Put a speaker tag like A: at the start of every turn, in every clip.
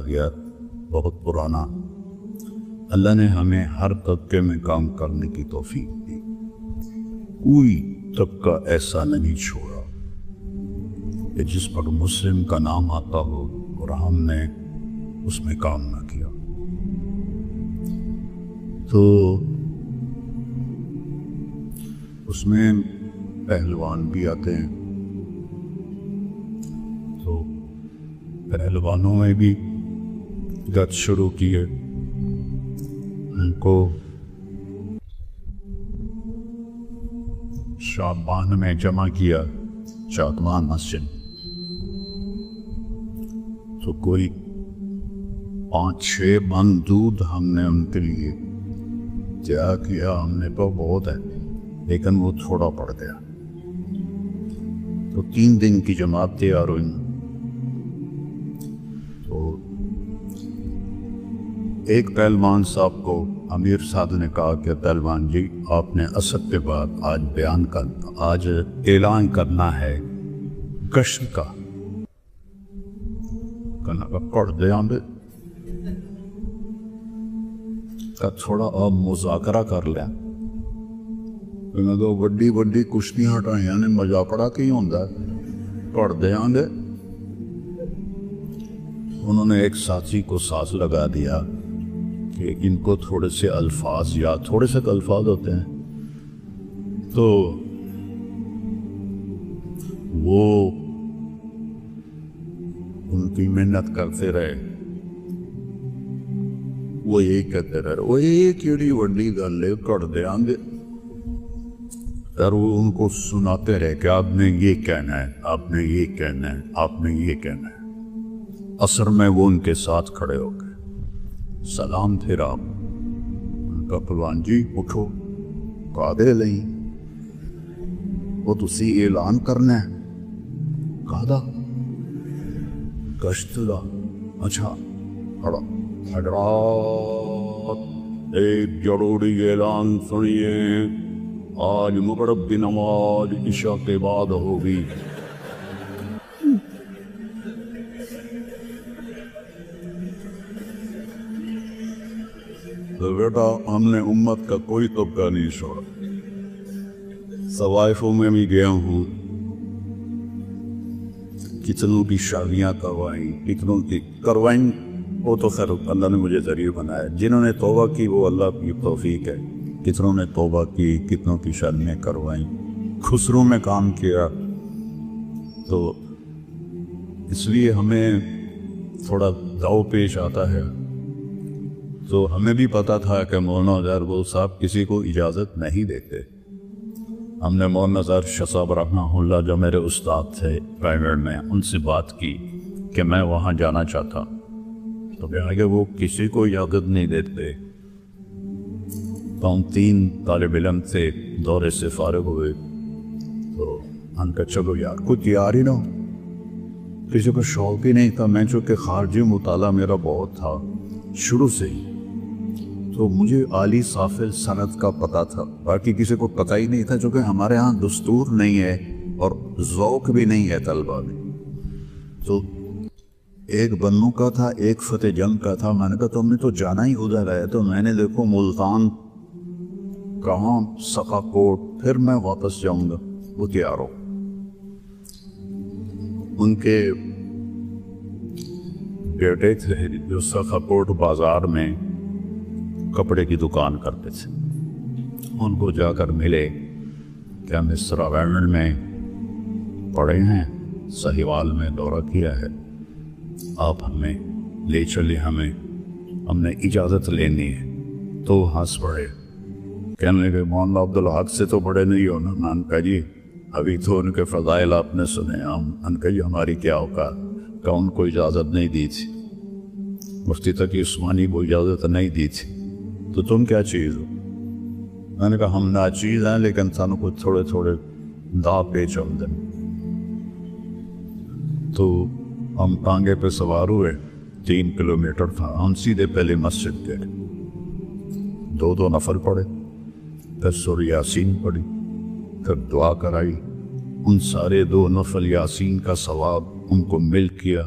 A: گیا بہت پرانا۔ اللہ نے ہمیں ہر طبقے میں کام کرنے کی توفیق دی، کوئی طبقہ ایسا نہیں چھوڑا کہ جس پر مسلم کا نام آتا ہو اور ہم نے اس میں کام نہ کیا۔ تو اس میں پہلوان بھی آتے ہیں، تو پہلوانوں میں بھی گت شروع کی ہے، ان کو شعبان میں جمع کیا چاکمان مسجد، تو کوئی 5-6 من دودھ ہم نے ان کے لیے کیا کیا، ہم نے تو بہت ہے لیکن وہ تھوڑا پڑ گیا، تو 3 دن کی جماعت تیار ہوئی۔ تو ایک پہلوان صاحب کو امیر صاحب نے کہا کہ پہلوان جی آپ نے عصر کے بعد آج اعلان کرنا ہے گشت کا، کہنا پڑھ دے آمدے کا تھوڑا آپ مذاکرہ کر لیں، میں تو وڈی وڈی کشتیاں ہٹائیں یعنی مذاکرہ کی ہوتا ہے، پڑھ دے آمدے۔ انہوں نے ایک ساتھی کو ساز لگا دیا کہ ان کو تھوڑے سے الفاظ یا تھوڑے سے الفاظ ہوتے ہیں، تو وہ ان کی محنت کرتے رہے، وہ یہی کہتے رہے وہ یہ کیڑی وڈی گل ہے کر دے آنگے، اور وہ ان کو سناتے رہے کہ آپ نے یہ کہنا ہے، آپ نے یہ کہنا ہے، آپ نے یہ کہنا ہے۔ عصر میں وہ ان کے ساتھ کھڑے ہو گئے، سلام تھے رام، ان کا پہلوان جی اٹھو، کہا نہیں وہ تسی اعلان کرنا ہے، کہا گشت دا، اچھا کھڑا، حضرات ایک ضروری اعلان سنیے، آج مغرب کی نماز عشاء کے بعد ہوگی۔ تو بیٹا ہم نے امت کا کوئی طبقہ نہیں چھوڑا، طوائفوں میں بھی گیا ہوں، کتنوں کی شادیاں کروائیں، کتنوں کی کروائیں، وہ تو خیر اللہ نے مجھے ذریعہ بنایا، جنہوں نے توبہ کی وہ اللہ کی توفیق ہے، کتنوں نے توبہ کی، کتنوں کی شادیاں کروائیں، خسروں میں کام کیا، تو اس لیے ہمیں تھوڑا داؤ پیش آتا ہے۔ تو ہمیں بھی پتا تھا کہ مولانا ظاہر صاحب کسی کو اجازت نہیں دیتے، ہم نے مولانا ظاہر شاہ صاحب رحمہ اللہ جو میرے استاد تھے پرائیویٹ میں، ان سے بات کی کہ میں وہاں جانا چاہتا، تو کہا کہ وہ کسی کو اجازت نہیں دیتے۔ تو ہم 3 طالب علم تھے، دورے سے فارغ ہوئے، تو ہم کہا چلو یار کوئی تیار ہی نہ ہو، کسی کو شوق ہی نہیں تھا، میں چونکہ خارجی مطالعہ میرا بہت تھا شروع سے ہی، تو مجھے عالی صافل سند کا پتہ تھا، باقی کسی کو پتہ ہی نہیں تھا، چونکہ ہمارے ہاں دستور نہیں ہے اور ذوق بھی نہیں ہے طلبہ میں۔ تو ایک بنو کا تھا، ایک فتح جنگ کا تھا، میں نے کہا تم نے تو جانا ہی ادھر ہے، تو میں نے دیکھو ملتان کہاں سقا کوٹ، پھر میں واپس جاؤں گا، وہ تیار ہو۔ ان کے بیٹے تھے جو سقا کوٹ بازار میں کپڑے کی دکان کرتے تھے، ان کو جا کر ملے کہ ہم اس راویڑ میں پڑے ہیں، سہیوال میں دورہ کیا ہے، آپ ہمیں لے چلے، ہم نے اجازت لینی ہے۔ تو ہنس پڑے، کہنے لگے مولانا عبدالحق سے تو بڑے نہیں ہو نا؟ میں نے کہا جی ابھی تو ان کے فضائل آپ نے سنے، ہم کہا جی ہماری کیا اوقات، کہ ان کو اجازت نہیں دی تھی، مفتی تقی عثمانی کو اجازت نہیں دی تھی، تو تم کیا چیز ہو؟ میں نے کہا ہم ناچیز ہیں لیکن سانو کچھ تھوڑے تھوڑے دا پیچ ہم دیں۔ تو ہم ٹانگے پہ سوار ہوئے، 3 کلومیٹر تھا، ہم سیدھے پہلے مسجد گئے، 2 نفل پڑھے، پھر سورہ یاسین پڑھی، پھر دعا کرائی، ان سارے 2 نفل یاسین کا ثواب ان کو مل کیا،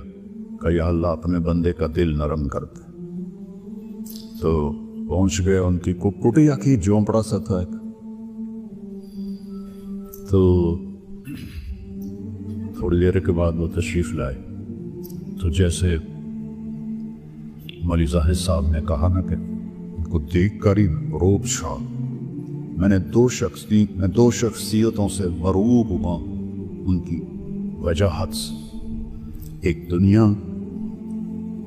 A: کہ یا اللہ اپنے بندے کا دل نرم کر دے۔ تو پہنچ گئے، ان کی کٹیا کی جھونپڑا سا تھا ایک، تو تھوڑی دیر کے بعد وہ تشریف لائے۔ تو جیسے مولی زاہد صاحب نے کہا نا کہ ان کو دیکھ کر ہی روب چھا، میں نے دو شخصیتوں سے مرعوب ہوا ان کی وجاہت سے۔ ایک دنیا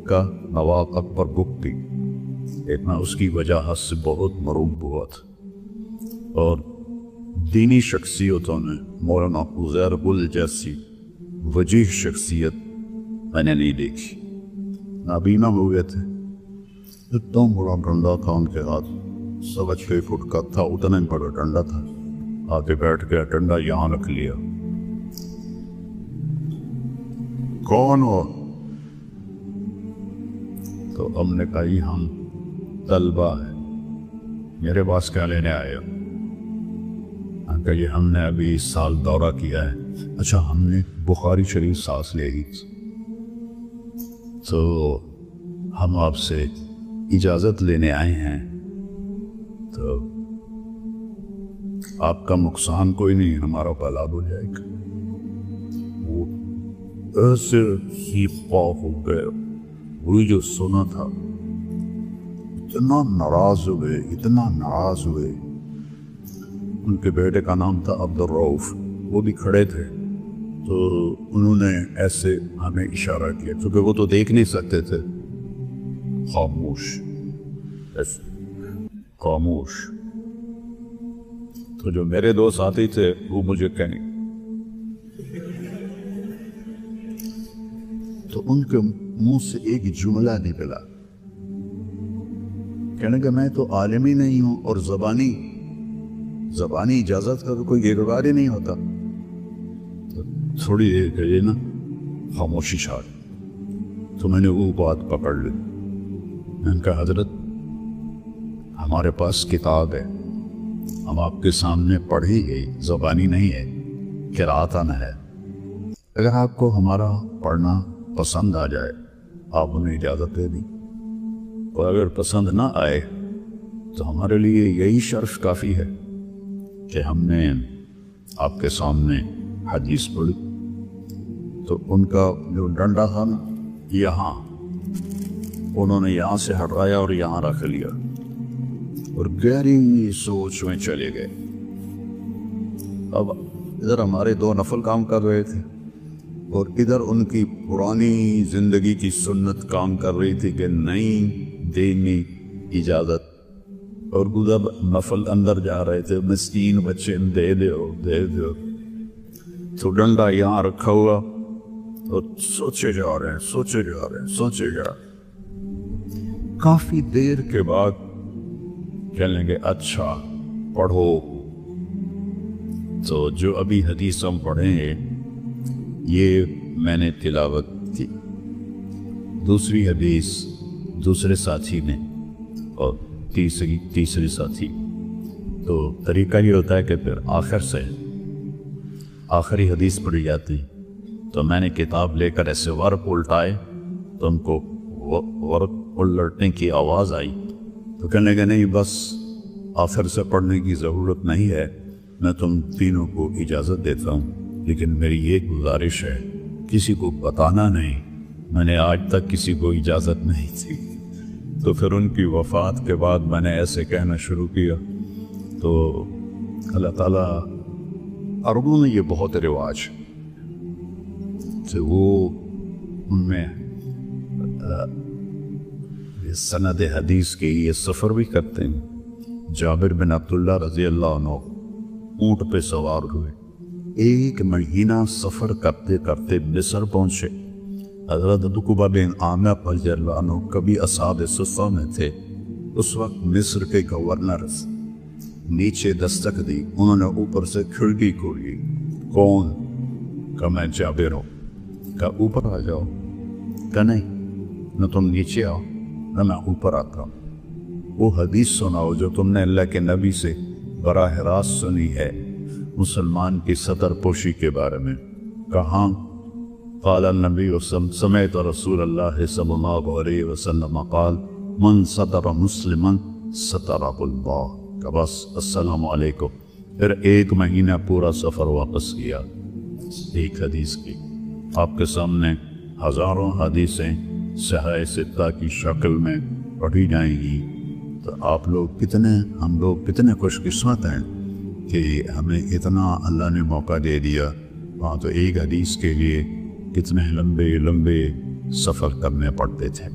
A: کا نواب اکبر بگٹی، ایک میں اس کی وجاہت سے بہت مرعوب ہوا تھا، اور دینی شخصیتوں نے مولانا عزیر گل جیسی وجیح شخصیت میں نے نہیں دیکھی۔ نابینا ہوئے تھے، اتنا بڑا ڈنڈا تھا ان کے ہاتھ، 6.25 فٹ کا تھا، اتنا ہی بڑا ڈنڈا تھا۔ آگے بیٹھ گیا، ڈنڈا یہاں رکھ لیا۔ کون ہو؟ تو ہم نے کہا یہ ہم طلبہ ہیں، میرے پاس کیا لینے آئے ہو؟ کہ یہ ہم نے ابھی اس سال دورہ کیا ہے۔ اچھا، ہم نے بخاری شریف سانس لے گی، تو ہم آپ سے اجازت لینے آئے ہیں، تو آپ کا نقصان کوئی نہیں، ہمارا بھلا ہو جائے گا۔ وہ ایسے ہی پا ہو گئے، وہی جو سنا تھا، اتنا ناراض ہوئے۔ ان کے بیٹے کا نام تھا عبدالرؤف، وہ بھی کھڑے تھے، تو انہوں نے ایسے ہمیں اشارہ کیا، کیونکہ وہ تو دیکھ نہیں سکتے تھے۔ خاموش۔ تو جو میرے دو ساتھی تھے وہ مجھے کہیں، تو ان کے منہ سے ایک جملہ نکلا، کہنے کہ میں تو عالم ہی نہیں ہوں، اور زبانی اجازت کا تو کوئی اقرار ہی نہیں ہوتا۔ تو تھوڑی دیر کے لیے نا خاموشی چھا گئی، تو میں نے وہ بات پکڑ لی۔ میں نے کہا حضرت ہمارے پاس کتاب ہے، ہم آپ کے سامنے پڑھی گئی، زبانی نہیں ہے، قرأتاً ہے، اگر آپ کو ہمارا پڑھنا پسند آ جائے آپ ہمیں اجازت دے دیں، اور اگر پسند نہ آئے تو ہمارے لیے یہی شرف کافی ہے کہ ہم نے آپ کے سامنے حدیث پڑھی۔ تو ان کا جو ڈنڈا تھا نا، یہاں انہوں نے یہاں سے ہٹایا اور یہاں رکھ لیا، اور گہری سوچ میں چلے گئے۔ اب ادھر ہمارے دو نفل کام کر رہے تھے، اور ادھر ان کی پرانی زندگی کی سنت کام کر رہی تھی کہ نہیں دینی اجازت، اور ادھر نفل اندر جا رہے تھے، مسکین بچے دے دو۔ تو ڈنڈا یہاں رکھا ہوا اور سوچے جا رہے ہیں۔ کافی دیر کے بعد کہنے لگے اچھا پڑھو۔ تو جو ابھی حدیث ہم پڑھیں گے یہ میں نے تلاوت کی، دوسری حدیث دوسرے ساتھی نے، اور تیسری ساتھی۔ تو طریقہ یہ ہوتا ہے کہ پھر آخر سے آخری حدیث پڑھی جاتی، تو میں نے کتاب لے کر ایسے ورق الٹائے، تو ان کو ورق الٹنے کی آواز آئی، تو کہنے لگے نہیں بس آخر سے پڑھنے کی ضرورت نہیں ہے، میں تم تینوں کو اجازت دیتا ہوں، لیکن میری یہ گزارش ہے کسی کو بتانا نہیں، میں نے آج تک کسی کو اجازت نہیں تھی۔ تو پھر ان کی وفات کے بعد میں نے ایسے کہنا شروع کیا، تو اللہ تعالیٰ عربوں میں یہ بہت رواج تو وہ ان میں سند حدیث کے یہ سفر بھی کرتے ہیں۔ جابر بن عبداللہ رضی اللہ عنہ اونٹ پہ سوار ہوئے، 1 مہینہ سفر کرتے کرتے مصر پہنچے۔ حضرت عقبہ بن عامر رضی اللہ عنہ کبھی اصحاب صفہ میں تھے، اس وقت مصر کے گورنر نیچے دستک دی، انہوں نے اوپر سے کھڑکی کھولی، کون؟ کہ میں جابر ہوں۔ کہ اوپر آ جاؤ۔ کہ نہیں، نہ تم نیچے آؤ نہ میں اوپر آتا ہوں، وہ حدیث سناؤ جو تم نے اللہ کے نبی سے براہ راست سنی ہے مسلمان کی سطر پوشی کے بارے میں۔ کہاں؟ قال النبی سمعت رسول اللہ صلی اللہ علیہ وسلم قال من ستر مسلما سترہ اللہ، کہ بس السلام علیکم۔ پھر 1 مہینہ پورا سفر واپس کیا ایک حدیث کی۔ آپ کے سامنے ہزاروں حدیثیں صحیح ستہ کی شکل میں پڑھی جائیں گی، تو ہم لوگ کتنے خوش قسمت ہیں کہ ہمیں اتنا اللہ نے موقع دے دیا۔ وہاں تو ایک حدیث کے لیے کتنے لمبے سفر کرنے پڑتے تھے۔